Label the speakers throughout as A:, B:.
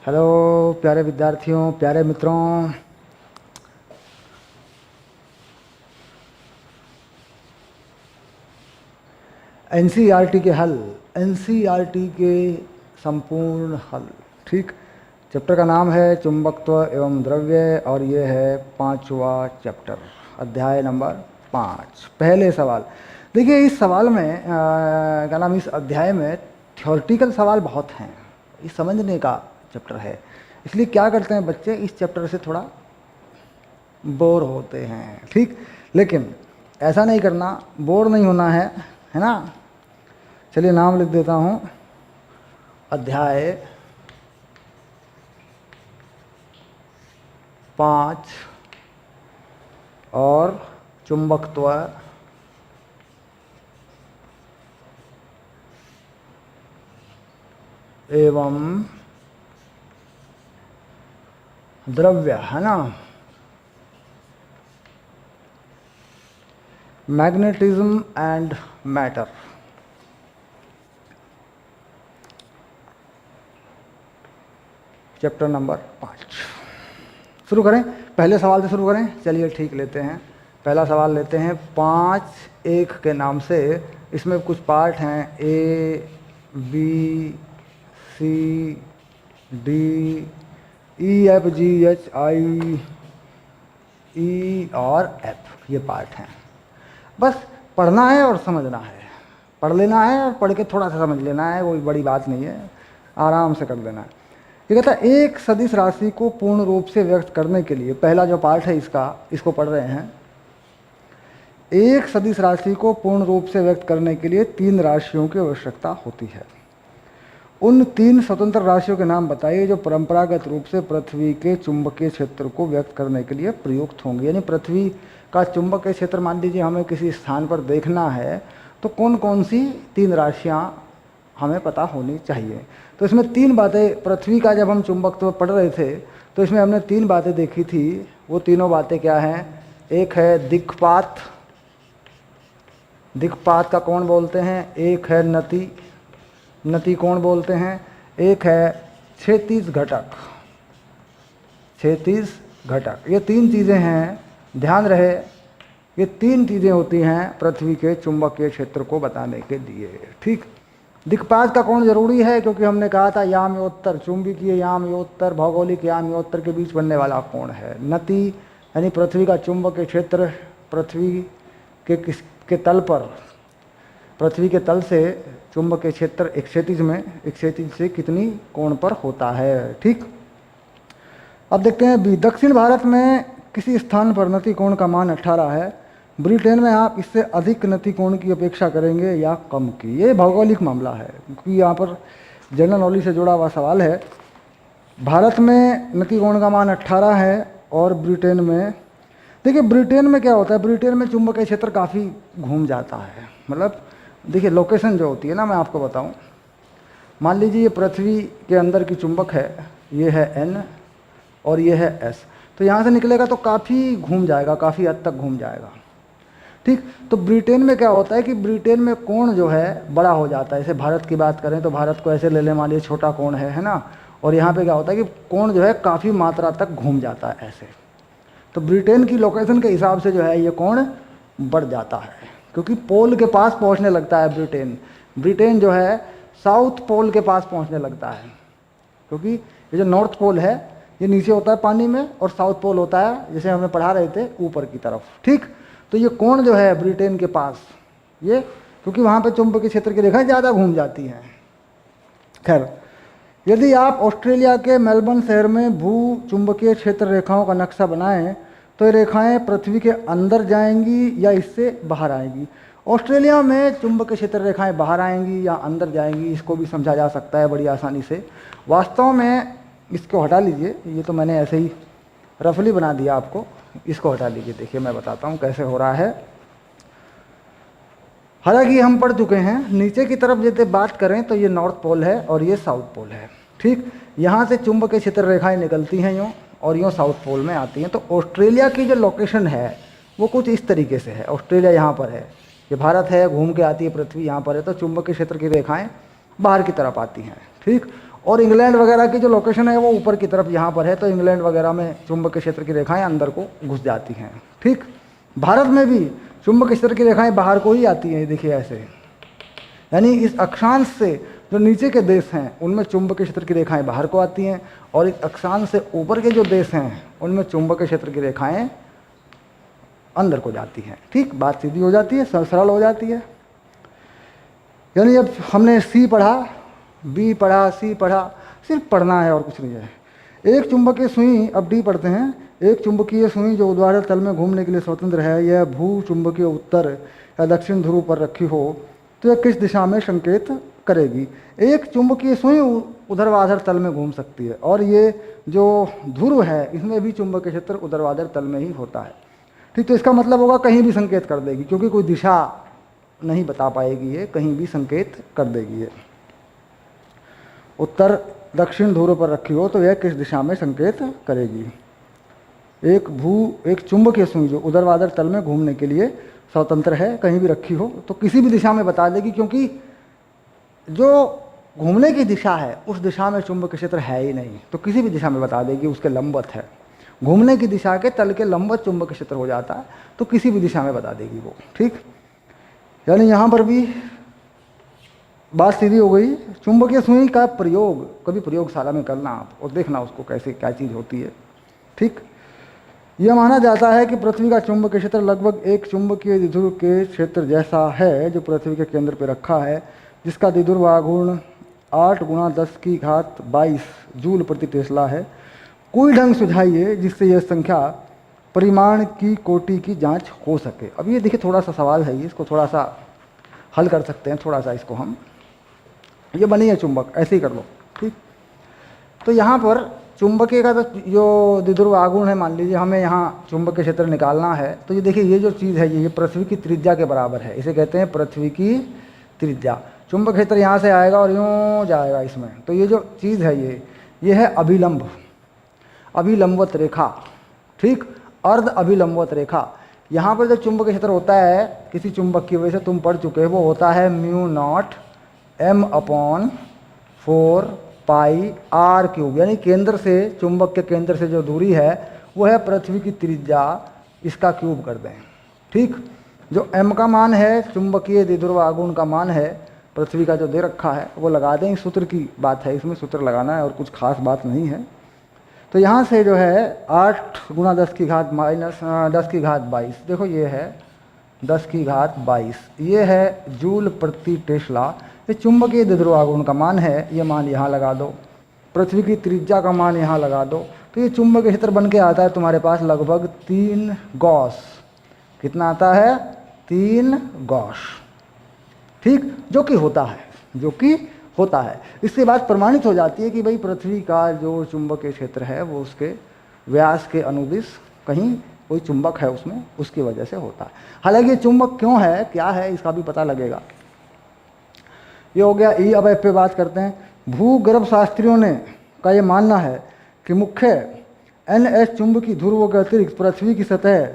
A: Hello प्यारे विद्यार्थियों, प्यारे मित्रों। एनसीईआरटी के हल, एनसीईआरटी के संपूर्ण हल। ठीक, चैप्टर का नाम है चुंबकत्व एवं द्रव्य और ये है 5वां चैप्टर, अध्याय नंबर 5। पहले सवाल देखिए, इस सवाल में क्या नाम, इस अध्याय में थ्योरेटिकल सवाल बहुत हैं। ये समझने का चैप्टर है, इसलिए क्या करते हैं बच्चे, इस चैप्टर से थोड़ा बोर होते हैं। ठीक, लेकिन ऐसा नहीं करना, बोर नहीं होना है ना। चलिए नाम लिख देता हूँ, अध्याय 5 और चुंबकत्व एवं द्रव्य, है ना, magnetism and matter. Chapter number 5 शुरू करें। पहले सवाल से शुरू करें। चलिए ठीक, लेते हैं पहला सवाल, लेते हैं 5(1) के नाम से। इसमें कुछ पार्ट हैं, A B C D E F G H I E और एफ, ये पार्ट हैं। बस पढ़ना है और समझना है, पढ़ लेना है और पढ़ के थोड़ा सा समझ लेना है, कोई बड़ी बात नहीं है, आराम से कर लेना है। ये कहता है एक सदिश राशि को पूर्ण रूप से व्यक्त करने के लिए, पहला जो पार्ट है इसको पढ़ रहे हैं। एक सदिश राशि को पूर्ण रूप से व्यक्त करने के लिए 3 राशियों की आवश्यकता होती है। उन 3 स्वतंत्र राशियों के नाम बताइए जो परंपरागत रूप से पृथ्वी के चुंबकीय क्षेत्र को व्यक्त करने के लिए प्रयुक्त होंगे। यानी पृथ्वी का चुंबकीय क्षेत्र मान लीजिए हमें किसी स्थान पर देखना है, तो कौन कौन सी 3 राशियां हमें पता होनी चाहिए। तो इसमें 3 बातें, पृथ्वी का जब हम चुंबकत्व पढ़ रहे थे तो इसमें हमने 3 बातें देखी थी। वो तीनों बातें क्या हैं? एक है दिक्पात, दिक्पात का कोण बोलते हैं। एक है नति, नति कोण बोलते हैं। एक है क्षैतिज घटक, क्षैतिज घटक। ये 3 चीज़ें हैं, ध्यान रहे, ये 3 चीज़ें होती हैं पृथ्वी के चुंबकीय क्षेत्र को बताने के लिए। ठीक, दिक्पात का कोण जरूरी है क्योंकि हमने कहा था याम्योत्तर, चुंबकीय याम्योत्तर, भौगोलिक याम्योत्तर के बीच बनने वाला कोण है। नति यानी पृथ्वी का चुंबकीय क्षेत्र पृथ्वी के तल पर, पृथ्वी के तल से चुंबकीय क्षेत्र एक क्षैतिज में, एक क्षैतिज से कितनी कोण पर होता है। ठीक, अब देखते हैं बी। दक्षिण भारत में किसी स्थान पर नति कोण का मान 18 है। ब्रिटेन में आप इससे अधिक नति कोण की अपेक्षा करेंगे या कम की। ये भौगोलिक मामला है क्योंकि यहाँ पर जनरल नॉलेज से जुड़ा हुआ सवाल है। भारत में नति कोण का मान 18 है और ब्रिटेन में, देखिए ब्रिटेन में क्या होता है, ब्रिटेन में चुंबकीय क्षेत्र काफ़ी घूम जाता है। मतलब देखिए लोकेशन जो होती है ना, मैं आपको बताऊं, मान लीजिए ये पृथ्वी के अंदर की चुंबक है, ये है N और ये है S। तो यहाँ से निकलेगा तो काफ़ी घूम जाएगा, काफ़ी हद तक घूम जाएगा। ठीक, तो ब्रिटेन में क्या होता है कि ब्रिटेन में कोण जो है बड़ा हो जाता है। जैसे भारत की बात करें तो भारत को ऐसे ले लें, मान लीजिए छोटा कोण है ना, और यहाँ पे क्या होता है कि कोण जो है काफ़ी मात्रा तक घूम जाता है ऐसे। तो ब्रिटेन की लोकेशन के हिसाब से जो है ये कोण बढ़ जाता है क्योंकि पोल के पास पहुँचने लगता है ब्रिटेन। ब्रिटेन जो है साउथ पोल के पास पहुँचने लगता है क्योंकि ये जो नॉर्थ पोल है ये नीचे होता है पानी में और साउथ पोल होता है, जैसे हमें पढ़ा रहे थे, ऊपर की तरफ। ठीक, तो ये कोण जो है ब्रिटेन के पास, ये क्योंकि वहाँ पे चुंबकीय क्षेत्र की रेखाएं ज़्यादा घूम जाती हैं। खैर, यदि आप ऑस्ट्रेलिया के मेलबर्न शहर में भू चुंबकीय क्षेत्र रेखाओं का नक्शा बनाएं तो ये रेखाएं पृथ्वी के अंदर जाएंगी या इससे बाहर आएंगी। ऑस्ट्रेलिया में चुंबकीय क्षेत्र रेखाएं बाहर आएंगी या अंदर जाएंगी, इसको भी समझा जा सकता है बड़ी आसानी से। वास्तव में इसको हटा लीजिए, ये तो मैंने ऐसे ही रफली बना दिया आपको, इसको हटा लीजिए। देखिए मैं बताता हूँ कैसे हो रहा है। हालांकि हम पढ़ चुके हैं, नीचे की तरफ यदि बात करें तो ये नॉर्थ पोल है और ये साउथ पोल है। ठीक, यहाँ से चुंबकीय क्षेत्र रेखाएं निकलती हैं यूँ और यूँ साउथ पोल में आती हैं। तो ऑस्ट्रेलिया की जो लोकेशन है वो कुछ इस तरीके से है। ऑस्ट्रेलिया यहाँ पर है, ये भारत है, घूम के आती है पृथ्वी यहाँ पर है, तो चुंबकीय क्षेत्र की रेखाएं बाहर की तरफ आती हैं। ठीक, और इंग्लैंड वगैरह की जो लोकेशन है वो ऊपर की तरफ यहाँ पर है, तो इंग्लैंड वगैरह में चुंबकीय क्षेत्र की रेखाएं अंदर को घुस जाती हैं। ठीक, भारत में भी चुंबकीय क्षेत्र की रेखाएं बाहर को ही आती हैं, देखिए ऐसे, यानी इस अक्षांश से जो नीचे के देश हैं उनमें चुंबकीय क्षेत्र की रेखाएं बाहर को आती हैं, और इस अक्षांश से ऊपर के जो देश हैं उनमें चुंबकीय क्षेत्र की रेखाएं अंदर को जाती हैं। ठीक, बात सीधी हो जाती है, सरल हो जाती है। यानी अब हमने सी पढ़ा, बी पढ़ा, सी पढ़ा, सिर्फ पढ़ना है और कुछ नहीं है। एक चुंबकीय सुई, अब डी पढ़ते हैं। एक चुंबकीय सुई जो ऊर्ध्वाधर तल में घूमने के लिए स्वतंत्र है, यह भू चुंबकीय उत्तर या दक्षिण ध्रुव पर रखी हो तो यह किस दिशा में संकेत करेगी। एक चुंबकीय सुई ऊर्ध्वाधर तल में घूम सकती है, और ये जो ध्रुव है इसमें भी चुंबकीय क्षेत्र ऊर्ध्वाधर तल में ही होता है। ठीक, तो इसका मतलब होगा कहीं भी संकेत कर देगी, क्योंकि कोई दिशा नहीं बता पाएगी, ये कहीं भी संकेत कर देगी। ये उत्तर दक्षिण ध्रुव पर रखी हो तो यह किस दिशा में संकेत करेगी। एक चुंबकीय सुई जो ऊर्ध्वाधर तल में घूमने के लिए स्वतंत्र है, कहीं भी रखी हो तो किसी भी दिशा में बता देगी, क्योंकि जो घूमने की दिशा है उस दिशा में चुंबकीय क्षेत्र है ही नहीं, तो किसी भी दिशा में बता देगी उसके लंबवत है। घूमने की दिशा के तल के लंबवत चुंबकीय क्षेत्र हो जाता है, तो किसी भी दिशा में बता देगी वो। ठीक, यानी यहाँ पर भी बात सीधी हो गई। चुंबकीय सुई का प्रयोग कभी प्रयोगशाला में करना आप, और देखना उसको कैसे क्या चीज़ होती है। ठीक, यह माना जाता है कि पृथ्वी का चुंबकीय क्षेत्र लगभग एक चुंबकीय द्विध्रुव के क्षेत्र जैसा है जो पृथ्वी के केंद्र पर रखा है, जिसका द्विध्रुव आघूर्ण 8 × 10⁻22 जूल प्रति टेस्ला है। कोई ढंग सुझाइए जिससे यह संख्या परिमाण की कोटि की जांच हो सके। अब ये देखिए थोड़ा सा सवाल है, इसको थोड़ा सा हल कर सकते हैं, थोड़ा सा इसको हम, ये बनी है चुंबक, ऐसे ही कर लो। ठीक, तो यहाँ पर चुंबकीय का तो जो द्विध्रुव आघूर्ण है, मान लीजिए हमें यहाँ चुंबकीय क्षेत्र निकालना है, तो ये देखिए ये जो चीज़ है ये पृथ्वी की त्रिज्या के बराबर है, इसे कहते हैं पृथ्वी की त्रिज्या। चुंबक क्षेत्र यहाँ से आएगा और यूँ जाएगा इसमें, तो ये जो चीज़ है ये है अभिलंबवत रेखा। ठीक, अर्ध अभिलंबवत रेखा। यहाँ पर जो चुंबकीय क्षेत्र होता है किसी चुंबक की वजह से, तुम पढ़ चुके हो, वो होता है μ0 m/4πr³, यानी केंद्र से, चुंबक के केंद्र से जो दूरी है वो है पृथ्वी की त्रिज्या, इसका क्यूब कर दें। ठीक, जो m का मान है चुंबकीय द्विध्रुव आघूर्ण का मान है पृथ्वी का जो दे रखा है वो लगा दें। सूत्र की बात है, इसमें सूत्र लगाना है और कुछ खास बात नहीं है। तो यहाँ से जो है 8 × 10⁻22, देखो ये है 10⁻22, ये है जूल प्रति टेस्ला। ये चुंबकीय द्विध्रुव आघूर्ण का मान है, ये मान यहाँ लगा दो, पृथ्वी की त्रिज्या का मान यहाँ लगा दो, तो ये चुंबकीय क्षेत्र बन के आता है तुम्हारे पास लगभग 3 गॉस। कितना आता है? 3 गॉस। ठीक, जो कि होता है। इसके बाद प्रमाणित हो जाती है कि भाई पृथ्वी का जो चुंबकीय क्षेत्र है वो उसके व्यास के अनुदिश कहीं कोई चुंबक है उसमें, उसकी वजह से होता है। हालांकि ये चुंबक क्यों है, क्या है, इसका भी पता लगेगा। ये हो गया ई। अब पे बात करते हैं। भूगर्भ शास्त्रियों ने का ये मानना है कि मुख्य NH चुंबकीय ध्रुवों के अतिरिक्त पृथ्वी की सतह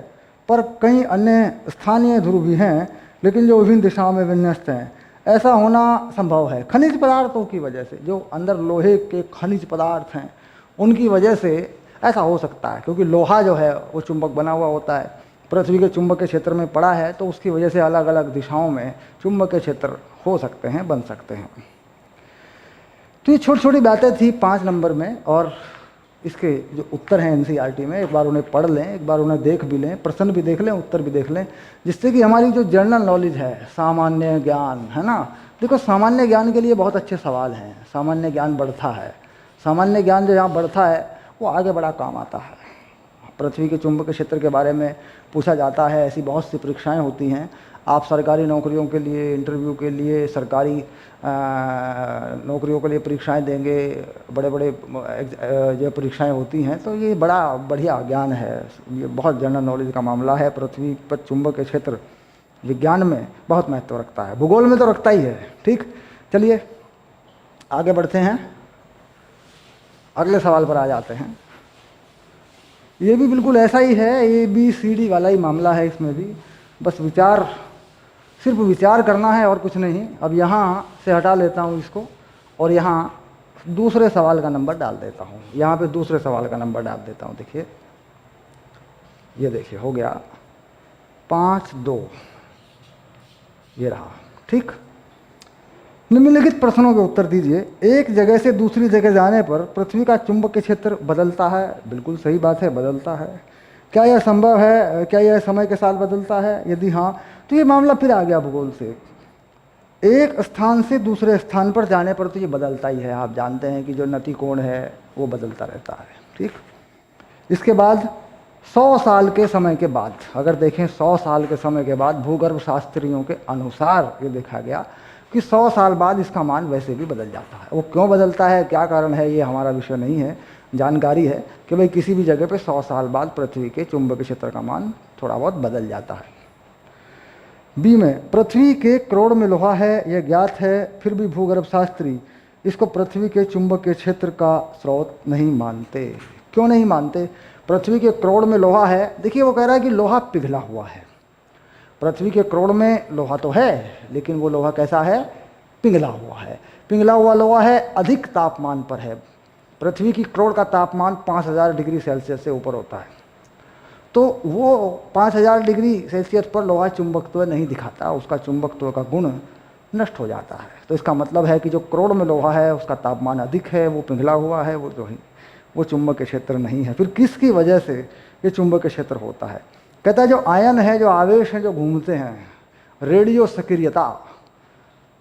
A: पर कई अन्य स्थानीय ध्रुव भी हैं, लेकिन जो विभिन्न दिशाओं में विन्यस्त हैं। ऐसा होना संभव है खनिज पदार्थों की वजह से, जो अंदर लोहे के खनिज पदार्थ हैं उनकी वजह से ऐसा हो सकता है, क्योंकि लोहा जो है वो चुंबक बना हुआ होता है, पृथ्वी के चुंबकीय क्षेत्र में पड़ा है, तो उसकी वजह से अलग अलग दिशाओं में चुंबकीय क्षेत्र हो सकते हैं, बन सकते हैं। तो ये छोटी छोटी बातें थी 5 नंबर में, और इसके जो उत्तर हैं NCERT में, एक बार उन्हें पढ़ लें, एक बार उन्हें देख भी लें, प्रश्न भी देख लें, उत्तर भी देख लें, जिससे कि हमारी जो जनरल नॉलेज है, सामान्य ज्ञान है ना। देखो सामान्य ज्ञान के लिए बहुत अच्छे सवाल हैं, सामान्य ज्ञान बढ़ता है, सामान्य ज्ञान जो यहाँ बढ़ता है वो आगे बड़ा काम आता है। पृथ्वी के चुंबकीय क्षेत्र के बारे में पूछा जाता है, ऐसी बहुत सी परीक्षाएँ होती हैं। आप सरकारी नौकरियों के लिए, इंटरव्यू के लिए, सरकारी नौकरियों के लिए परीक्षाएं देंगे, बड़े बड़े जो परीक्षाएं होती हैं, तो ये बड़ा बढ़िया ज्ञान है, ये बहुत जनरल नॉलेज का मामला है। पृथ्वी पर चुंबकीय क्षेत्र विज्ञान में बहुत महत्व रखता है, भूगोल में तो रखता ही है। ठीक, चलिए आगे बढ़ते हैं, अगले सवाल पर आ जाते हैं। ये भी बिल्कुल ऐसा ही है, ABCD वाला ही मामला है, इसमें भी बस सिर्फ विचार करना है और कुछ नहीं। अब यहाँ से हटा लेता हूँ इसको और यहाँ दूसरे सवाल का नंबर डाल देता हूँ, यहाँ पे दूसरे सवाल का नंबर डाल देता हूँ। देखिए, ये देखिए हो गया 5-2, ये रहा। ठीक, निम्नलिखित प्रश्नों के उत्तर दीजिए। एक जगह से दूसरी जगह जाने पर पृथ्वी का चुंबकीय क्षेत्र बदलता है। बिल्कुल सही बात है, बदलता है। क्या यह संभव है? क्या यह समय के साथ बदलता है? यदि हाँ, तो ये मामला फिर आ गया भूगोल से। एक स्थान से दूसरे स्थान पर जाने पर तो ये बदलता ही है। आप जानते हैं कि जो नतिकोण है वो बदलता रहता है। ठीक, इसके बाद 100 साल के समय के बाद, अगर देखें 100 साल के समय के बाद भूगर्भ शास्त्रियों के अनुसार ये देखा गया कि 100 साल बाद इसका मान वैसे भी बदल जाता है। वो क्यों बदलता है, क्या कारण है, ये हमारा विषय नहीं है। जानकारी है कि भाई किसी भी जगह पे 100 साल बाद पृथ्वी के चुंबकीय क्षेत्र का मान थोड़ा बहुत बदल जाता है। बी में, पृथ्वी के क्रोड़ में लोहा है, यह ज्ञात है, फिर भी भूगर्भ शास्त्री इसको पृथ्वी के चुंबकीय क्षेत्र का स्रोत नहीं मानते। क्यों नहीं मानते? पृथ्वी के क्रोड़ में लोहा है। देखिए, वो कह रहा है कि लोहा पिघला हुआ है। पृथ्वी के क्रोड़ में लोहा तो है, लेकिन वो लोहा कैसा है? पिघला हुआ है। पिघला हुआ लोहा है, अधिक तापमान पर है। पृथ्वी की क्रोड़ का तापमान 5000 डिग्री सेल्सियस से ऊपर होता है, तो वो 5000 डिग्री सेल्सियस पर लोहा चुंबकत्व नहीं दिखाता, उसका चुंबकत्व का गुण नष्ट हो जाता है। तो इसका मतलब है कि जो क्रोड़ में लोहा है उसका तापमान अधिक है, वो पिघला हुआ है, वो जो है वो चुंबकीय क्षेत्र नहीं है। फिर किसकी वजह से ये चुंबकीय क्षेत्र होता है? कहता है जो आयन है, जो आवेश हैं, जो घूमते हैं, रेडियो सक्रियता,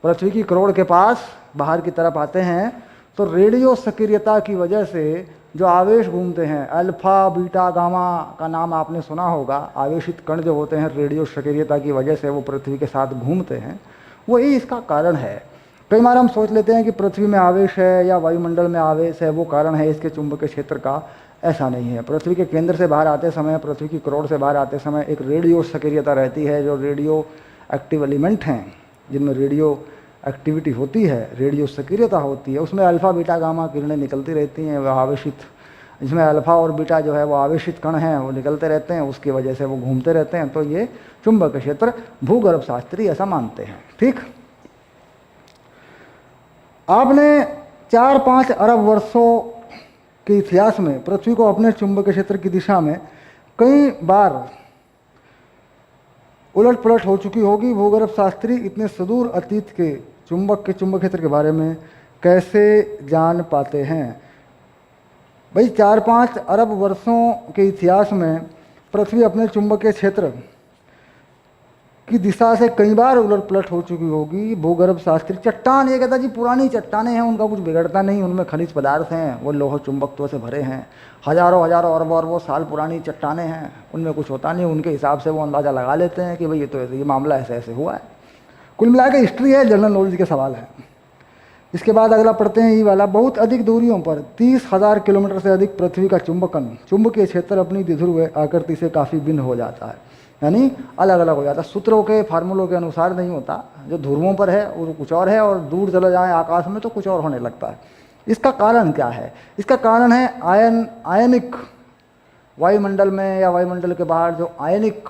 A: पृथ्वी की क्रोड़ के पास बाहर की तरफ आते हैं, तो रेडियो सक्रियता की वजह से जो आवेश घूमते हैं, अल्फा बीटा गामा का नाम आपने सुना होगा, आवेशित कण जो होते हैं रेडियो सक्रियता की वजह से वो पृथ्वी के साथ घूमते हैं, वही इसका कारण है। कई बार हम सोच लेते हैं कि पृथ्वी में आवेश है या वायुमंडल में आवेश है वो कारण है इसके चुंबकीय क्षेत्र का। ऐसा नहीं है। पृथ्वी के केंद्र से बाहर आते समय, पृथ्वी की क्रोड़ से बाहर आते समय एक रेडियो सक्रियता रहती है। जो रेडियो एक्टिव एलिमेंट हैं, जिनमें रेडियो एक्टिविटी होती है, रेडियो सक्रियता होती है, उसमें अल्फा बीटा गामा किरणें निकलती रहती हैं। वह आवेशित, जिसमें अल्फा और बीटा जो है वो आवेशित कण हैं, वो निकलते रहते हैं, उसकी वजह से वो घूमते रहते हैं। तो ये चुंबकीय क्षेत्र भूगर्भ शास्त्री ऐसा मानते हैं। ठीक, आपने 4-5 अरब वर्षों के इतिहास में पृथ्वी को अपने चुंबकीय क्षेत्र की दिशा में कई बार उलट पलट हो चुकी होगी। भूगर्भ शास्त्री इतने सुदूर अतीत के चुंबकीय क्षेत्र के बारे में कैसे जान पाते हैं? भाई 4-5 अरब वर्षों के इतिहास में पृथ्वी अपने चुंबकीय क्षेत्र की दिशा से कई बार उलट पलट हो चुकी होगी। भूगर्भ शास्त्री चट्टान, ये कहता जी पुरानी चट्टानें हैं, उनका कुछ बिगड़ता नहीं, उनमें खनिज पदार्थ हैं, वो लौह चुंबकत्व से भरे हैं, हजारों हजारों अरबों अरबों साल पुरानी चट्टानें हैं, उनमें कुछ होता नहीं। उनके हिसाब से वो अंदाज़ा लगा लेते हैं कि भाई ये मामला ऐसे ऐसे हुआ है। कुल मिला के हिस्ट्री है, जनरल नॉलेज के सवाल है। इसके बाद अगला पढ़ते हैं, ये वाला। बहुत अधिक दूरियों पर 30,000 किलोमीटर से अधिक पृथ्वी का चुंबकीय क्षेत्र अपनी द्विध्रुव आकृति से काफ़ी भिन्न हो जाता है, यानी अलग अलग हो जाता है। सूत्रों के फार्मूलों के अनुसार नहीं होता। जो ध्रुवों पर है वो कुछ और है, और दूर चले जाएं आकाश में तो कुछ और होने लगता है। इसका कारण क्या है? इसका कारण है आयनिक, वायुमंडल में या वायुमंडल के बाहर जो आयनिक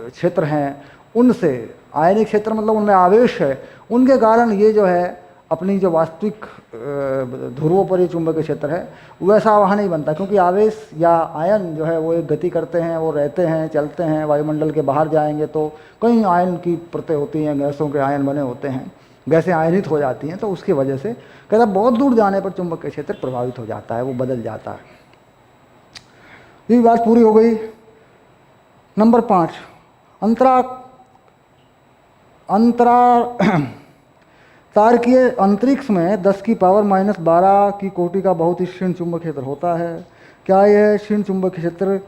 A: क्षेत्र हैं, उनसे, आयनिक क्षेत्र मतलब उनमें आवेश है, उनके कारण ये जो है अपनी जो वास्तविक ध्रुवों पर ये चुंबकीय क्षेत्र है वैसा वहाँ नहीं बनता, क्योंकि आवेश या आयन जो है वो एक गति करते हैं, वो रहते हैं, चलते हैं। वायुमंडल के बाहर जाएंगे तो कई आयन की परतें होती हैं, गैसों के आयन बने होते हैं, गैसें आयनित हो जाती हैं, तो उसकी वजह से कहता बहुत दूर जाने पर चुंबकीय क्षेत्र प्रभावित हो जाता है, वो बदल जाता है। ये बात पूरी हो गई। नंबर 5, तारकीय अंतरिक्ष में 10⁻⁻12 की कोटि का बहुत ही क्षीण चुंबकीय क्षेत्र होता है। क्या यह क्षीण चुंबकीय क्षेत्र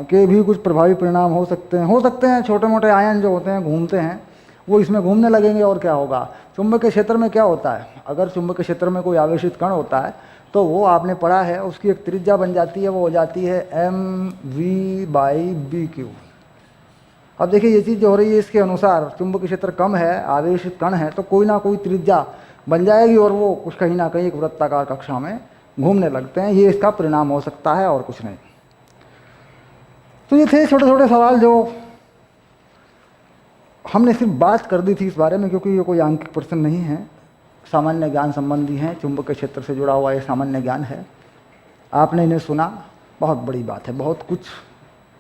A: के भी कुछ प्रभावी परिणाम हो सकते हैं? हो सकते हैं। छोटे मोटे आयन जो होते हैं घूमते हैं, वो इसमें घूमने लगेंगे और क्या होगा? चुंबकीय क्षेत्र में क्या होता है? अगर चुंबकीय क्षेत्र में कोई आवेशित कण होता है तो वो आपने पढ़ा है, उसकी एक त्रिज्या बन जाती है, वो हो जाती है mv/b³। अब देखिए ये चीज़ जो हो रही है इसके अनुसार चुंबकीय क्षेत्र कम है, आवेशित कण है, तो कोई ना कोई त्रिज्या बन जाएगी और वो कुछ कहीं ना कहीं एक वृत्ताकार कक्षा में घूमने लगते हैं। ये इसका परिणाम हो सकता है और कुछ नहीं। तो ये थे छोटे छोटे सवाल जो हमने सिर्फ बात कर दी थी इस बारे में, क्योंकि ये कोई आंकिक प्रश्न नहीं है, सामान्य ज्ञान संबंधी हैं, चुंबकीय क्षेत्र से जुड़ा हुआ ये सामान्य ज्ञान है। आपने इन्हें सुना, बहुत बड़ी बात है।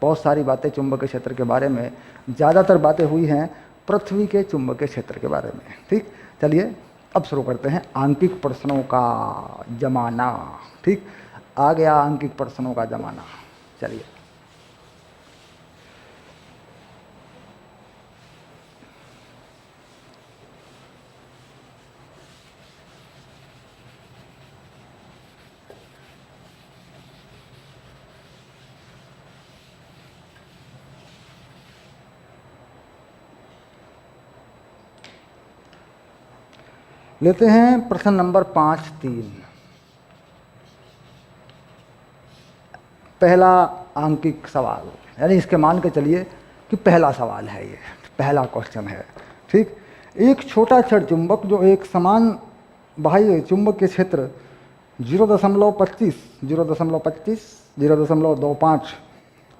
A: बहुत सारी बातें चुंबकीय क्षेत्र के बारे में, ज़्यादातर बातें हुई हैं पृथ्वी के चुंबकीय क्षेत्र के बारे में। ठीक, चलिए अब शुरू करते हैं आंकिक प्रश्नों का जमाना। ठीक, आ गया आंकिक प्रश्नों का जमाना। चलिए लेते हैं प्रश्न नंबर 5-3। पहला आंकिक सवाल, यानी इसके मान के चलिए कि पहला सवाल है, ये पहला क्वेश्चन है। ठीक, एक छोटा छड़ चुंबक जो एक समान बाह्य चुंबक के क्षेत्र 0.25, 0.25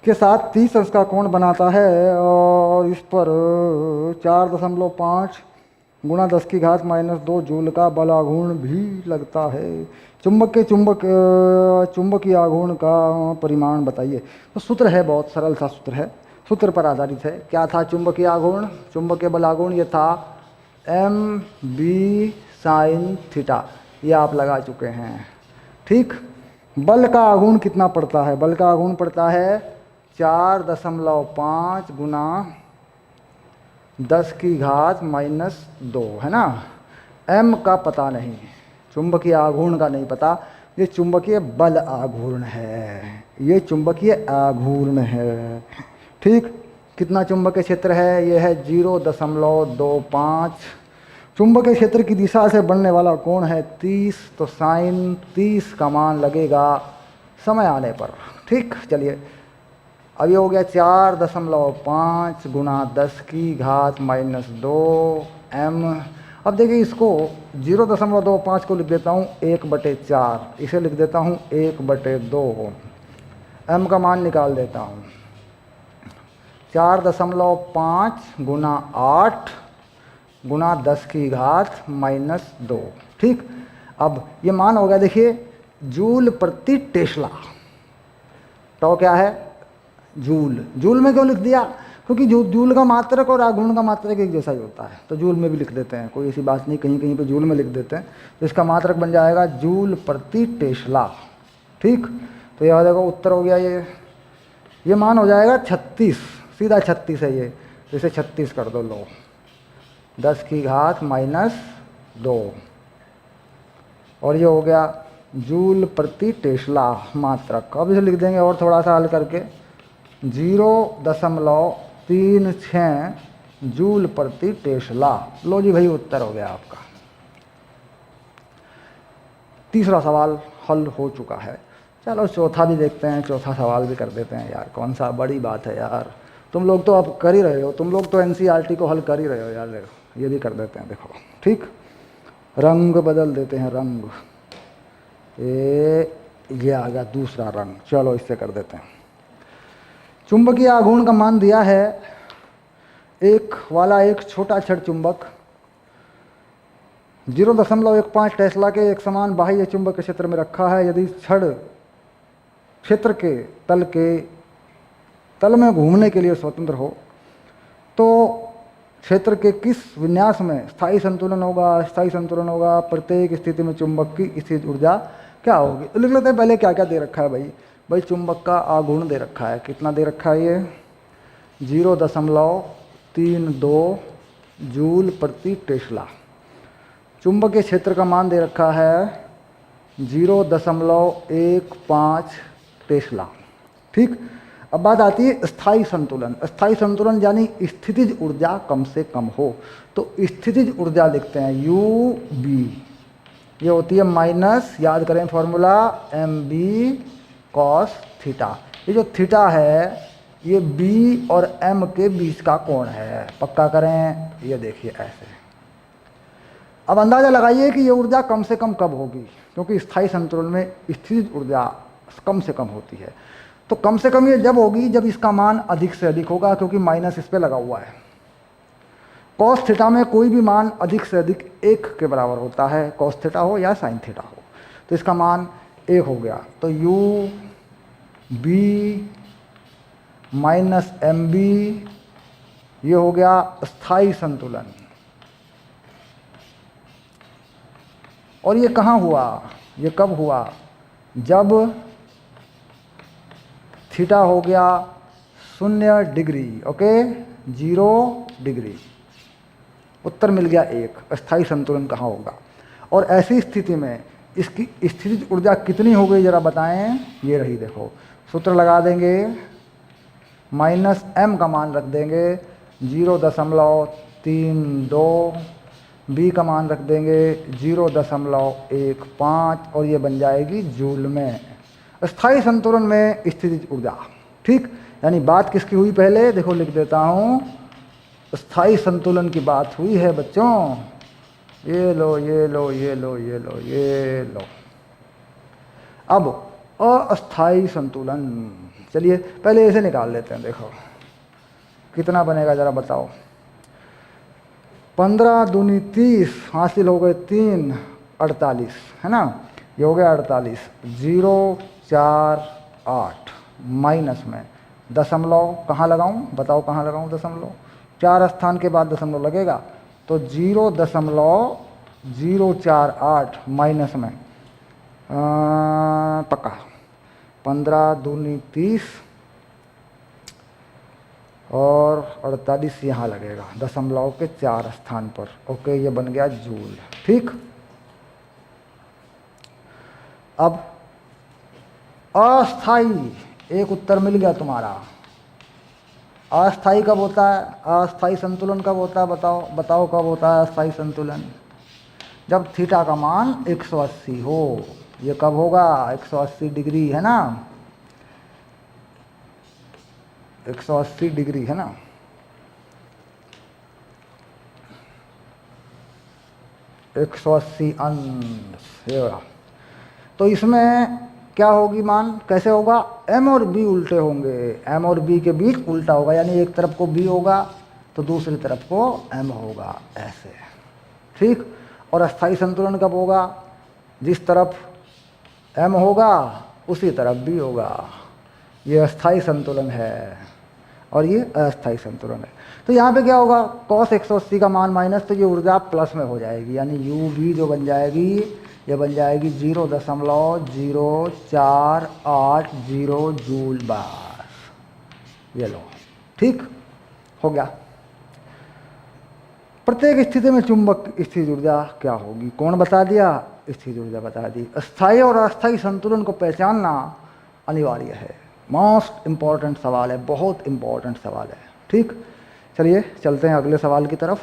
A: के साथ 30 अंश का कोण बनाता है और इस पर 4.5 गुणा 10⁻⁻2 जूल का बल आघूर्ण भी लगता है। चुंबकीय आघूर्ण का परिमाण बताइए। तो सूत्र है, बहुत सरल सा सूत्र है, सूत्र पर आधारित है। क्या था चुंबकीय आघूर्ण, चुंबकीय बल आघूर्ण? ये था mb sin थीटा, ये आप लगा चुके हैं। ठीक, बल का आघूर्ण कितना पड़ता है? बल का आघूर्ण पड़ता है 4.5 गुना 10⁻⁻2, है ना। m का पता नहीं, चुंबकीय आघूर्ण का नहीं पता, ये चुंबकीय बल आघूर्ण है, ये चुंबकीय आघूर्ण है। ठीक, कितना चुंबकीय क्षेत्र है? ये है 0.25। चुंबकीय क्षेत्र की दिशा से बनने वाला कोण है 30, तो साइन 30 का मान लगेगा समय आने पर। ठीक, चलिए अब ये हो गया 4.5 गुना 10⁻⁻2 m। अब देखिए इसको 0.25 को लिख देता हूँ 1/4, इसे लिख देता हूँ 1/2, m का मान निकाल देता हूँ। 4.5 गुना 8 गुना 10⁻⁻2। ठीक, अब ये मान हो गया, देखिए जूल प्रति टेस्ला। तो क्या है? जूल। जूल में क्यों लिख दिया? क्योंकि जूल का मात्रक और आघूर्ण का मात्रक एक जैसा ही होता है, तो जूल में भी लिख देते हैं, कोई ऐसी बात नहीं, कहीं कहीं पे जूल में लिख देते हैं। तो इसका मात्रक बन जाएगा जूल प्रति टेस्ला। ठीक, तो यह देखो उत्तर हो गया। ये मान हो जाएगा 36, सीधा 36 है ये, तो इसे 36 कर दो, लो 10⁻⁻2, और ये हो गया जूल प्रति टेस्ला मात्रक। अब इसे लिख देंगे और थोड़ा सा हल करके 0.36 जूल प्रति टेस्ला। लो जी भाई, उत्तर हो गया आपका। तीसरा सवाल हल हो चुका है। चलो चौथा भी देखते हैं, चौथा सवाल भी कर देते हैं यार, कौन सा बड़ी बात है यार। तुम लोग तो अब कर ही रहे हो, तुम लोग तो एनसीईआरटी को हल कर ही रहे हो यार। देखो ये भी कर देते हैं, देखो। ठीक, रंग बदल देते हैं, रंग ये आ गया दूसरा रंग। चलो इससे कर देते हैं। चुंबकीय आघूर्ण का मान दिया है, एक छोटा छड़ चुंबक 0.15 टेस्ला के एक समान बाह्य चुंबकीय क्षेत्र में रखा है। यदि छड़ क्षेत्र के तल में घूमने के लिए स्वतंत्र हो तो क्षेत्र के किस विन्यास में स्थायी संतुलन होगा? अस्थायी संतुलन होगा। प्रत्येक स्थिति में चुंबक की स्थितिज ऊर्जा क्या होगी? लिख लेते हैं पहले क्या क्या दे रखा है भाई चुंबक का आघूर्ण दे रखा है, कितना दे रखा है? ये 0.32 जूल प्रति टेस्ला। चुंबकीय क्षेत्र का मान दे रखा है 0.15 टेस्ला। ठीक, अब बात आती है स्थायी संतुलन। स्थायी संतुलन यानी स्थितिज ऊर्जा कम से कम हो, तो स्थितिज ऊर्जा लिखते हैं UB। ये होती है माइनस, याद करें फॉर्मूला, MB cos थीटा। ये जो थीटा है ये B और M के बीच का कोण है, पक्का करें। ये देखिए ऐसे। अब अंदाज़ा लगाइए कि ये ऊर्जा कम से कम कब होगी, क्योंकि स्थायी संतुलन में स्थितिज ऊर्जा कम से कम होती है। तो कम से कम ये जब होगी जब इसका मान अधिक से अधिक होगा, क्योंकि माइनस इस पर लगा हुआ है। कॉस थीटा में कोई भी मान अधिक से अधिक 1 के बराबर होता है, कॉस थीटा हो या साइन थीटा हो। तो इसका मान 1 हो गया। तो U B minus M B, ये हो गया स्थायी संतुलन। और ये कहाँ हुआ, ये कब हुआ, जब थीटा हो गया 0 डिग्री, ओके 0 डिग्री। उत्तर मिल गया 1। स्थायी संतुलन कहाँ होगा। और ऐसी स्थिति में इसकी स्थितिज ऊर्जा कितनी हो गई जरा बताएं। ये रही, देखो सूत्र लगा देंगे, माइनस m का मान रख देंगे 0.32, b का मान रख देंगे 0.15 और ये बन जाएगी जूल में। स्थायी संतुलन में स्थितिज ऊर्जा, ठीक। यानी बात किसकी हुई पहले, देखो लिख देता हूँ, स्थायी संतुलन की बात हुई है बच्चों। ये लो ये लो ये लो ये लो ये लो। अब अस्थायी संतुलन, चलिए पहले इसे निकाल लेते हैं। देखो कितना बनेगा जरा बताओ। 15 दूनी 30, हासिल हो गए 3, 48 है ना, ये हो गया 48। 0, 4, 8 माइनस में दशमलव कहाँ लगाऊं, बताओ कहाँ लगाऊं दशमलव, 4 स्थान के बाद दशमलव लगेगा। तो 0.048 माइनस में पक्का 15 दूनी 30 और 48 यहाँ लगेगा दशमलव के 4 स्थान पर। ओके, ये बन गया जूल, ठीक। अब अस्थाई, एक उत्तर मिल गया तुम्हारा। अस्थाई कब होता है, अस्थाई संतुलन कब होता है, बताओ बताओ कब होता है अस्थाई संतुलन। जब थीटा का मान 180 हो। ये कब होगा, 180 डिग्री है ना, 180 डिग्री है ना। एक 180 अंश। तो इसमें क्या होगी मान, कैसे होगा, m और b उल्टे होंगे, m और b के बीच उल्टा होगा, यानी एक तरफ को b होगा तो दूसरी तरफ को m होगा, ऐसे, ठीक। और अस्थाई संतुलन कब होगा, जिस तरफ m होगा उसी तरफ b होगा। ये अस्थाई संतुलन है और ये अस्थाई संतुलन है। तो यहाँ पे क्या होगा, cos 180 का मान माइनस, तो ये ऊर्जा प्लस में हो जाएगी, यानी u भी जो बन जाएगी, ये बन जाएगी 0.0480 जूल बार। ये लो, ठीक हो गया। प्रत्येक स्थिति में चुंबक स्थितिज ऊर्जा क्या होगी, कौन बता दिया, स्थितिज ऊर्जा बता दी। स्थायी और अस्थायी संतुलन को पहचानना अनिवार्य है, मोस्ट इम्पॉर्टेंट सवाल है, बहुत इम्पॉर्टेंट सवाल है, ठीक। चलिए चलते हैं अगले सवाल की तरफ।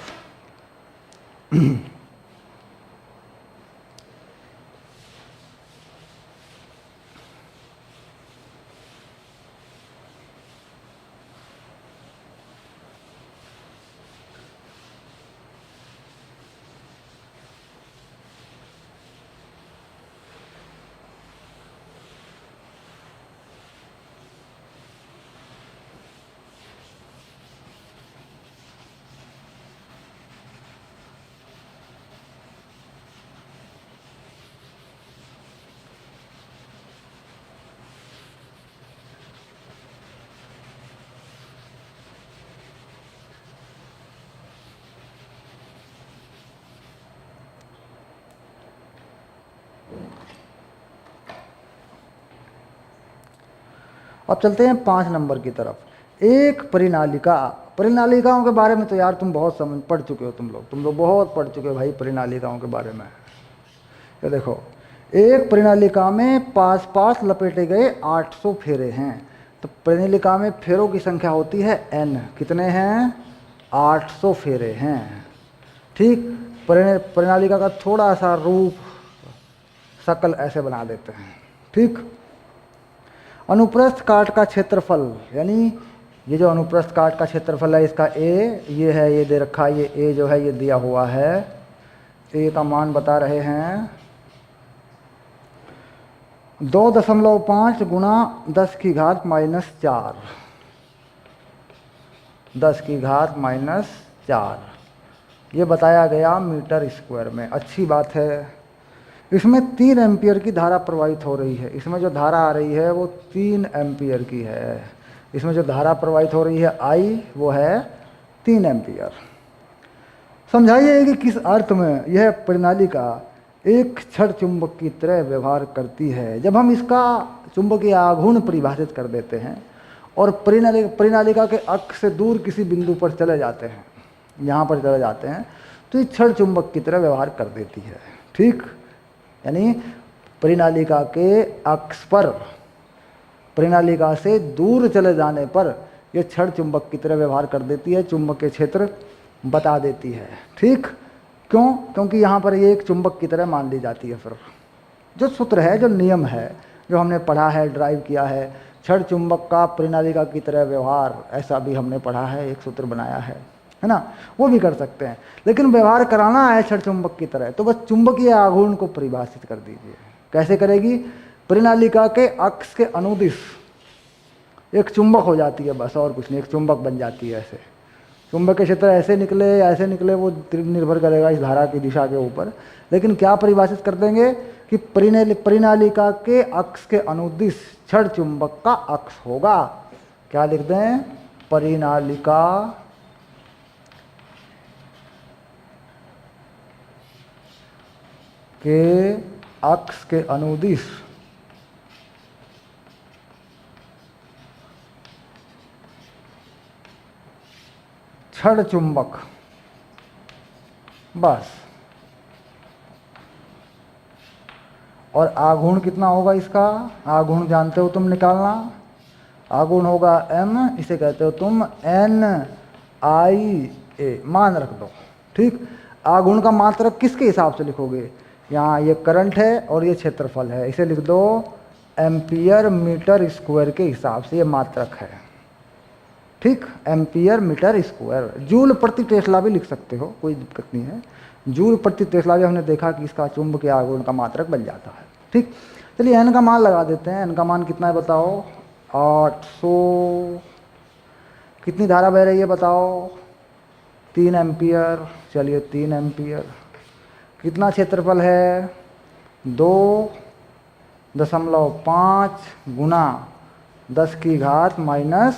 A: अब चलते हैं 5 नंबर की तरफ। एक परिनालिका, परिनालिकाओं के बारे में तो यार तुम बहुत पढ़ चुके हो, तुम लोग बहुत पढ़ चुके हो भाई परिनालिकाओं के बारे में। ये देखो, एक परिनालिका में पास लपेटे गए 800 फेरे हैं। तो परिनालिका में फेरों की संख्या होती है n, कितने हैं, 800 फेरे हैं, ठीक। परिनालिका का थोड़ा सा रूप शकल ऐसे बना देते हैं, ठीक। अनुप्रस्थ काट का क्षेत्रफल, यानी ये जो अनुप्रस्थ काट का क्षेत्रफल है इसका a, ये है, ये दे रखा है, ये a जो है ये दिया हुआ है। a का मान बता रहे हैं 2.5 गुणा 10 की घात -4, 10 की घात -4 ये बताया गया मीटर स्क्वायर में। अच्छी बात है। इसमें 3 एम्पियर की धारा प्रवाहित हो रही है। इसमें जो धारा आ रही है वो 3 एम्पियर की है। इसमें जो धारा प्रवाहित हो रही है आई, वो है 3 एम्पियर। समझाइए कि किस अर्थ में यह प्रणालिका एक क्षण चुंबक की तरह व्यवहार करती है। जब हम इसका चुंबकीय आघूर्ण परिभाषित कर देते हैं और प्रणालिका के अक्ष से दूर किसी बिंदु पर चले जाते हैं, यहाँ पर चले जाते हैं, तो ये क्षण चुंबक की तरह व्यवहार कर देती है। ठीक, यानी प्रणालिका के अक्ष पर, प्रणालिका से दूर चले जाने पर यह क्षण चुंबक की तरह व्यवहार कर देती है, चुंबकीय क्षेत्र बता देती है। ठीक, क्यों? क्योंकि यहाँ पर ये एक चुंबक की तरह मान ली जाती है। फिर जो सूत्र है, जो नियम है, जो हमने पढ़ा है, ड्राइव किया है, क्षण चुंबक का प्रणालिका की तरह व्यवहार, ऐसा भी हमने पढ़ा है, एक सूत्र बनाया है ना, वो भी कर सकते हैं। लेकिन व्यवहार कराना है क्षण चुंबक की तरह, तो बस चुंबकीय आघूर्ण को परिभाषित कर दीजिए। कैसे करेगी? प्रणालिका के अक्ष के अनुदिश एक चुंबक हो जाती है, बस और कुछ नहीं, एक चुंबक बन जाती है। ऐसे चुंबक के क्षेत्र ऐसे निकले या ऐसे निकले, वो निर्भर करेगा इस धारा की दिशा के ऊपर। लेकिन क्या परिभाषित कर देंगे कि प्रणालिका के अक्ष के अनुदिश क्षण चुंबक का अक्ष होगा। क्या लिख दें? प्रणालिका के अक्ष के अनुदिश क्षण चुंबक, बस। और आघूर्ण कितना होगा इसका? आघूर्ण जानते हो तुम निकालना। आघूर्ण होगा m, इसे कहते हो तुम NIA, मान रख दो। ठीक, आघूर्ण का मात्रक किसके हिसाब से लिखोगे? यहाँ ये करंट है और ये क्षेत्रफल है, इसे लिख दो एम्पियर मीटर स्क्वायर के हिसाब से, ये मात्रक है। ठीक, एम्पियर मीटर स्क्वायर। जूल प्रति टेस्ला भी लिख सकते हो, कोई दिक्कत नहीं है। जूल प्रति टेस्ला भी हमने देखा कि इसका चुंबकीय आघूर्ण का मात्रक बन जाता है। ठीक, चलिए एन का मान लगा देते हैं। एन का मान कितना है बताओ? 800। कितनी धारा बह रही है बताओ? 3 एम्पियर। चलिए 3 एम्पियर। कितना क्षेत्रफल है? 2.5 गुना 10⁻⁻⁴।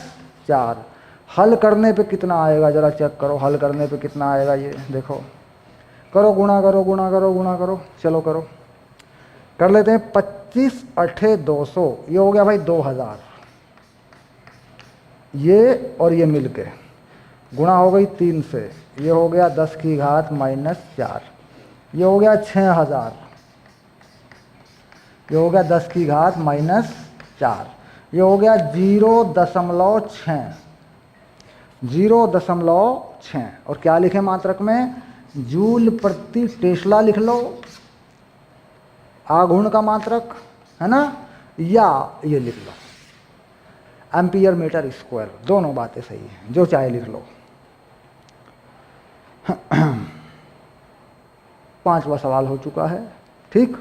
A: हल करने पे कितना आएगा जरा चेक करो। हल करने पे कितना आएगा ये देखो। करो, गुणा करो, गुणा करो, गुणा करो। चलो करो, कर लेते हैं। 25 8 200, ये हो गया भाई 2000। ये और ये मिलके गुणा हो गई 3 से, ये हो गया 10⁻⁻⁴। ये हो गया 6000। ये हो गया 10⁻⁻⁴। ये हो गया 0.6। 0.6। और क्या लिखे मात्रक में? जूल प्रति टेस्ला लिख लो, आघूर्ण का मात्रक है ना, या ये लिख लो एम्पियर मीटर स्क्वायर। दोनों बातें सही हैं, जो चाहे लिख लो। 5वां सवाल हो चुका है। ठीक,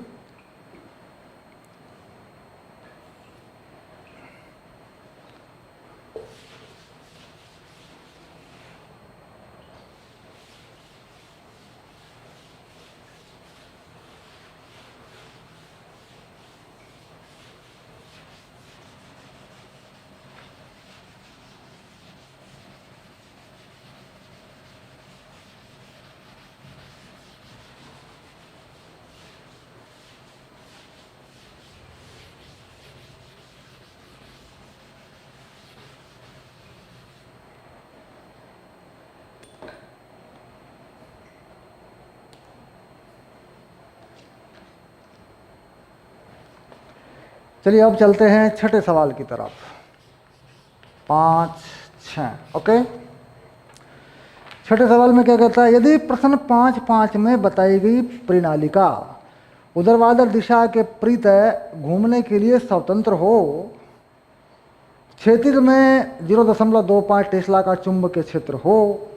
A: चलिए अब चलते हैं छठे सवाल की तरफ। 5 6। ओके, छठे सवाल में क्या कहता है? यदि प्रश्न 5.5 में बताई गई प्रणालिका ऊर्ध्वाधर दिशा के प्रति घूमने के लिए स्वतंत्र हो, क्षैतिज में 0.25 टेस्ला का चुंबकीय क्षेत्र हो,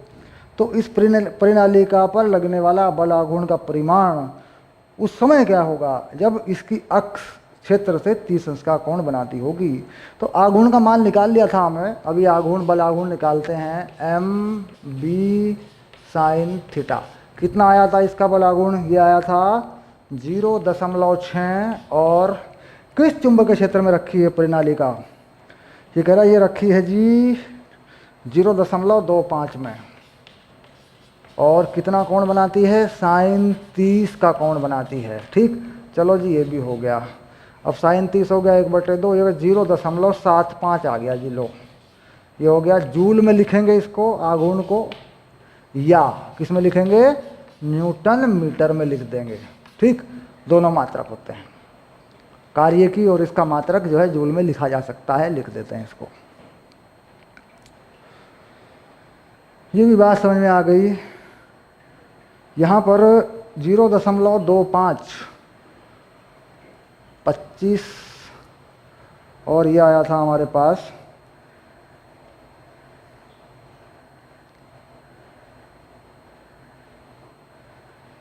A: तो इस प्रणालिका पर लगने वाला बल आघूर्ण का परिमाण उस समय क्या होगा जब इसकी अक्ष क्षेत्र से 30 अंश का कोण बनाती होगी। तो आघूर्ण का मान निकाल लिया था हमने, अभी आघूर्ण बल आघूर्ण निकालते हैं। MB sine theta. कितना आया था इसका बला गुण? ये आया था 0.6। और किस चुंबकीय क्षेत्र में रखी है परिनालिका? ये कह रहा है ये रखी है जी 0.25 में। और कितना कोण बनाती है? साइन 30 का कोण बनाती है। ठीक, चलो जी ये भी हो गया। अब साइन 30 हो गया 1/2, ये 0.75 आ गया जी। लो ये हो गया। जूल में लिखेंगे इसको आघूर्ण को, या किस में लिखेंगे? न्यूटन मीटर में लिख देंगे। ठीक, दोनों मात्रक होते हैं, कार्य की और इसका मात्रक जो है जूल में लिखा जा सकता है, लिख देते हैं इसको। ये भी बात समझ में आ गई। यहाँ पर 0.25 25 और ये आया था हमारे पास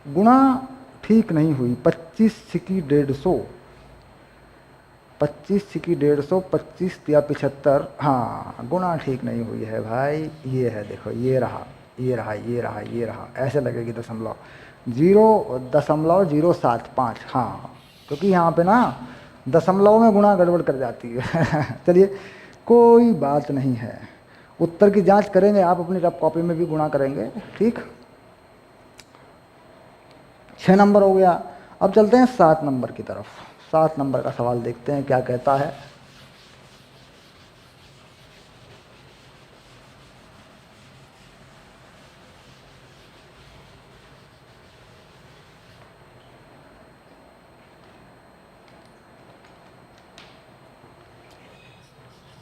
A: गुणा ठीक नहीं हुई। 25 छिकी 150, 25 छिकी 150, 25 या 75। हाँ, गुणा ठीक नहीं हुई है भाई। ये है, देखो ये रहा, ये रहा, ये रहा, ये रहा, ऐसे लगेगी दशमलव। 0.075। हाँ, क्योंकि यहाँ पे ना दशमलव में गुणा गड़बड़ कर जाती है। चलिए कोई बात नहीं है, उत्तर की जांच करेंगे, आप अपनी रफ कॉपी में भी गुणा करेंगे। ठीक, 6 नंबर हो गया। अब चलते हैं 7 नंबर की तरफ। 7 नंबर का सवाल देखते हैं क्या कहता है।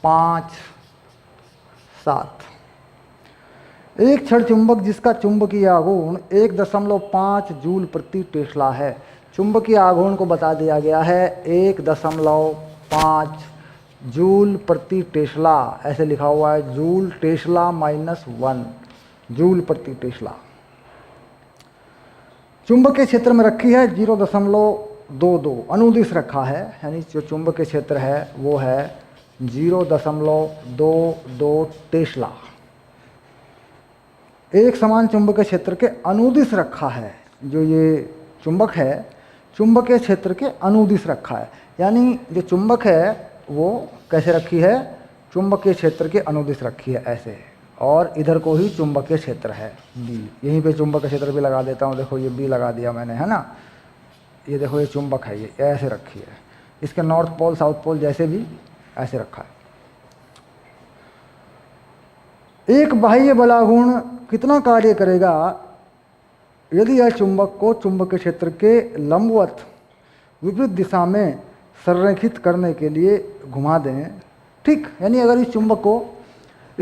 A: पाँच 7। एक क्षण चुंबक जिसका चुंबकीय आघूर्ण 1.5 जूल प्रति टेस्ला है। चुंबकीय आघूर्ण को बता दिया गया है 1.5 जूल प्रति टेस्ला, ऐसे लिखा हुआ है। जूल टेस्ला -1 जूल प्रति टेस्ला। चुंबकीय क्षेत्र में रखी है 0.22, अनुदिश रखा है, यानी जो चुंबकीय क्षेत्र है वो है 0.22 टेस्ला। एक समान चुंबकीय क्षेत्र के अनुदिश रखा है। जो ये चुंबक है चुंबकीय क्षेत्र के अनुदिश रखा है, यानी जो चुंबक है वो कैसे रखी है? चुंबकीय क्षेत्र के अनुदिश रखी है ऐसे, और इधर को ही चुंबकीय क्षेत्र है बी। यहीं पे चुंबकीय क्षेत्र भी लगा देता हूँ, देखो ये बी लगा दिया मैंने, है ना। ये देखो ये चुंबक है, ये ऐसे रखी है। इसके नॉर्थ पोल साउथ पोल जैसे भी ऐसे रखा है। एक बाह्य बलाघूर्ण कितना कार्य करेगा यदि यह चुंबक को चुंबकीय क्षेत्र के लंबवत विपरीत दिशा में संरेखित करने के लिए घुमा दें? ठीक, यानी अगर इस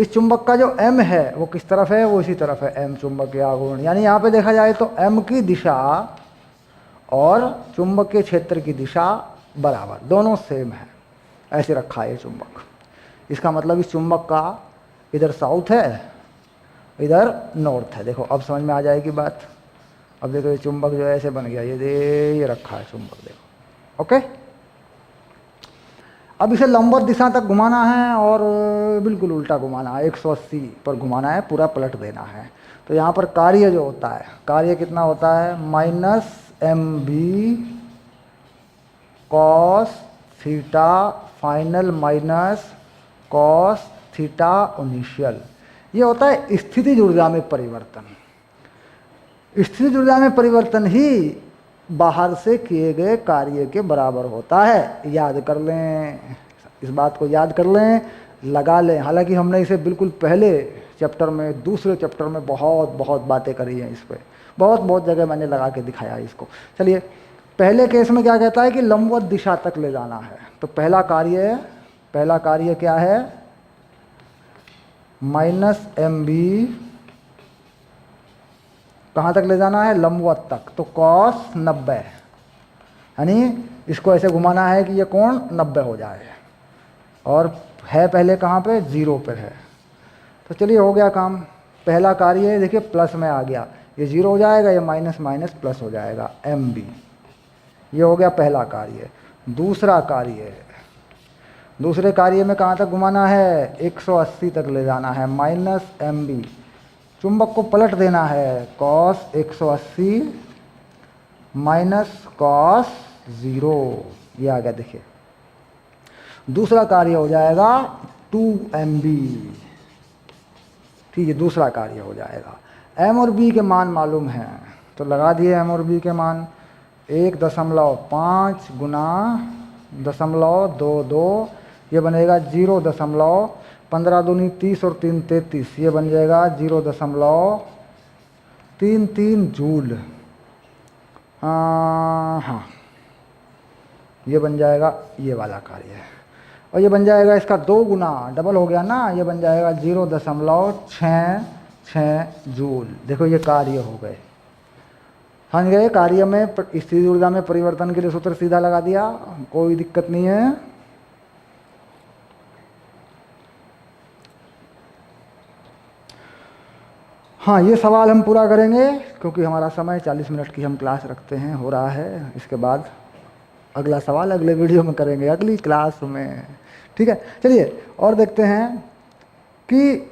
A: चुंबक का जो m है वो किस तरफ है? वो इसी तरफ है, m चुंबकीय आघूर्ण। यानी यहाँ पे देखा जाए तो m की दिशा और चुंबकीय क्षेत्र की दिशा बराबर, दोनों सेम है। ऐसे रखा है ये चुंबक। इसका मतलब इस चुंबक का इधर साउथ है, इधर नॉर्थ है। देखो अब समझ में आ जाएगी बात। अब देखो ये चुंबक जो है ऐसे बन गया, ये रखा है चुंबक, देखो। ओके, अब इसे लंबवत दिशा तक घुमाना है और बिल्कुल उल्टा घुमाना है, 180 पर घुमाना है, पूरा पलट देना है। तो यहाँ पर कार्य जो होता है, कार्य कितना होता है? -mb cos theta final minus cos theta initial. ये होता है स्थितिज ऊर्जा में परिवर्तन। स्थितिज ऊर्जा में परिवर्तन ही बाहर से किए गए कार्य के बराबर होता है। याद कर लें, इस बात को याद कर लें, लगा लें। हालांकि हमने इसे बिल्कुल पहले चैप्टर में, दूसरे चैप्टर में बहुत बातें करी हैं इस पर, बहुत जगह मैंने लगा के दिखाया इसको। चलिए, पहले केस में क्या कहता है कि लंबवत दिशा तक ले जाना है। तो पहला कार्य क्या है? -mb कहाँ तक ले जाना है? लंबवत तक। तो cos 90, यानी इसको ऐसे घुमाना है कि ये कोण 90 हो जाए, और है पहले कहाँ पे? 0 पे है। तो चलिए हो गया काम। पहला कार्य है, देखिए प्लस में आ गया, ये 0 हो जाएगा, ये माइनस माइनस प्लस हो जाएगा, mb। ये हो गया पहला कार्य। दूसरे कार्य में कहाँ तक घुमाना है? 180 तक ले जाना है, -mb चुंबक को पलट देना है, कॉस 180 माइनस कॉस 0, ये आ गया। देखिए दूसरा कार्य हो जाएगा 2mb, ठीक है, दूसरा कार्य हो जाएगा। m और b के मान मालूम हैं तो लगा दिए m और b के मान। 1.5 गुना 0.22, ये बनेगा 0.15 दूनी 30 और 3 33, ये बन जाएगा 0.33 जूल। हाँ, ये बन जाएगा ये वाला कार्य है। और ये बन जाएगा इसका 2 गुना, डबल हो गया ना, ये बन जाएगा 0.66 जूल। देखो ये कार्य हो गए, समझ गए। कार्य में स्थिर ऊर्जा में परिवर्तन के लिए सूत्र सीधा लगा दिया, कोई दिक्कत नहीं है। हाँ, ये सवाल हम पूरा करेंगे क्योंकि हमारा समय 40 मिनट की हम क्लास रखते हैं, हो रहा है। इसके बाद अगला सवाल अगले वीडियो में करेंगे, अगली क्लास में, ठीक है। चलिए और देखते हैं कि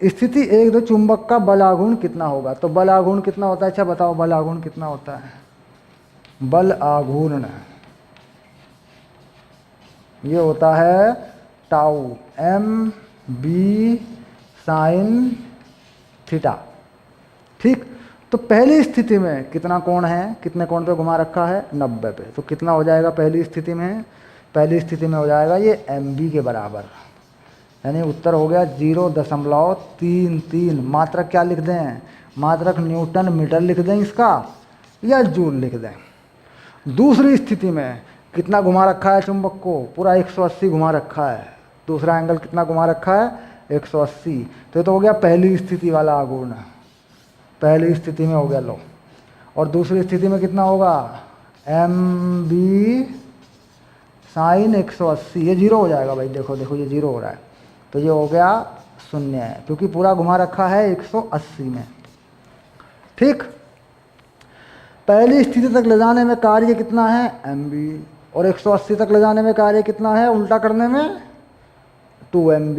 A: स्थिति 1 चुंबक का बल आघूर्ण कितना होगा। तो बल आघूर्ण कितना होता है, अच्छा बताओ बल आघूर्ण कितना होता है। बल आघूर्ण ये होता है tau m b sine theta, ठीक। तो पहली स्थिति में कितना कोण है, कितने कोण पे घुमा रखा है, 90 पे। तो कितना हो जाएगा पहली स्थिति में, पहली स्थिति में हो जाएगा ये mb के बराबर, यानी उत्तर हो गया 0.33। मात्रक क्या लिख दें, मात्रक न्यूटन मीटर लिख दें इसका, या जूल लिख दें। दूसरी स्थिति में कितना घुमा रखा है चुंबक को, पूरा 180 घुमा रखा है। दूसरा एंगल कितना घुमा रखा है, 180। तो ये तो हो गया पहली स्थिति वाला आघूर्ण, पहली स्थिति में हो गया लो। और दूसरी स्थिति में कितना होगा, mb साइन 180, ये 0 हो जाएगा भाई। देखो देखो ये 0 हो रहा है, तो ये हो गया 0 है क्योंकि पूरा घुमा रखा है 180 में, ठीक। पहली स्थिति तक ले जाने में कार्य कितना है, mb, और 180 तक ले जाने में कार्य कितना है, उल्टा करने में 2mb।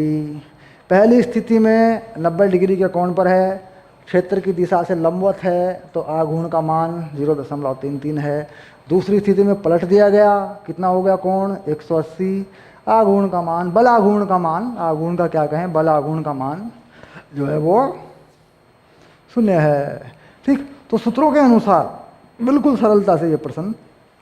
A: पहली स्थिति में 90 डिग्री के कोण पर है, क्षेत्र की दिशा से लंबवत है, तो आघूर्ण का मान 0.33 है। दूसरी स्थिति में पलट दिया गया, कितना हो गया कोण, 180। आघूर्ण का मान, बल आघूर्ण का मान, आघूर्ण का क्या कहें, बल आघूर्ण का मान जो है वो 0 है, ठीक। तो सूत्रों के अनुसार बिल्कुल सरलता से ये प्रश्न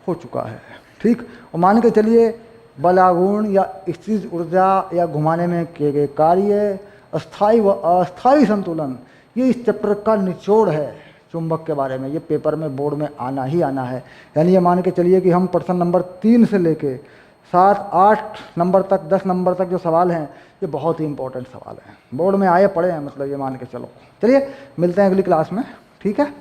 A: हो चुका है, ठीक। और मान के चलिए बल आघूर्ण या स्थिर ऊर्जा या घुमाने में किए गए कार्य, अस्थायी व अस्थायी संतुलन, ये इस चैप्टर का निचोड़ है चुंबक के बारे में। ये पेपर में बोर्ड में आना ही आना है। यानी ये मान के चलिए कि हम प्रश्न नंबर 3 से लेके 7, 8 नंबर तक, 10 नंबर तक जो सवाल हैं ये बहुत ही इंपॉर्टेंट सवाल हैं, बोर्ड में आए पड़े हैं, मतलब ये मान के चलो। चलिए मिलते हैं अगली क्लास में, ठीक है।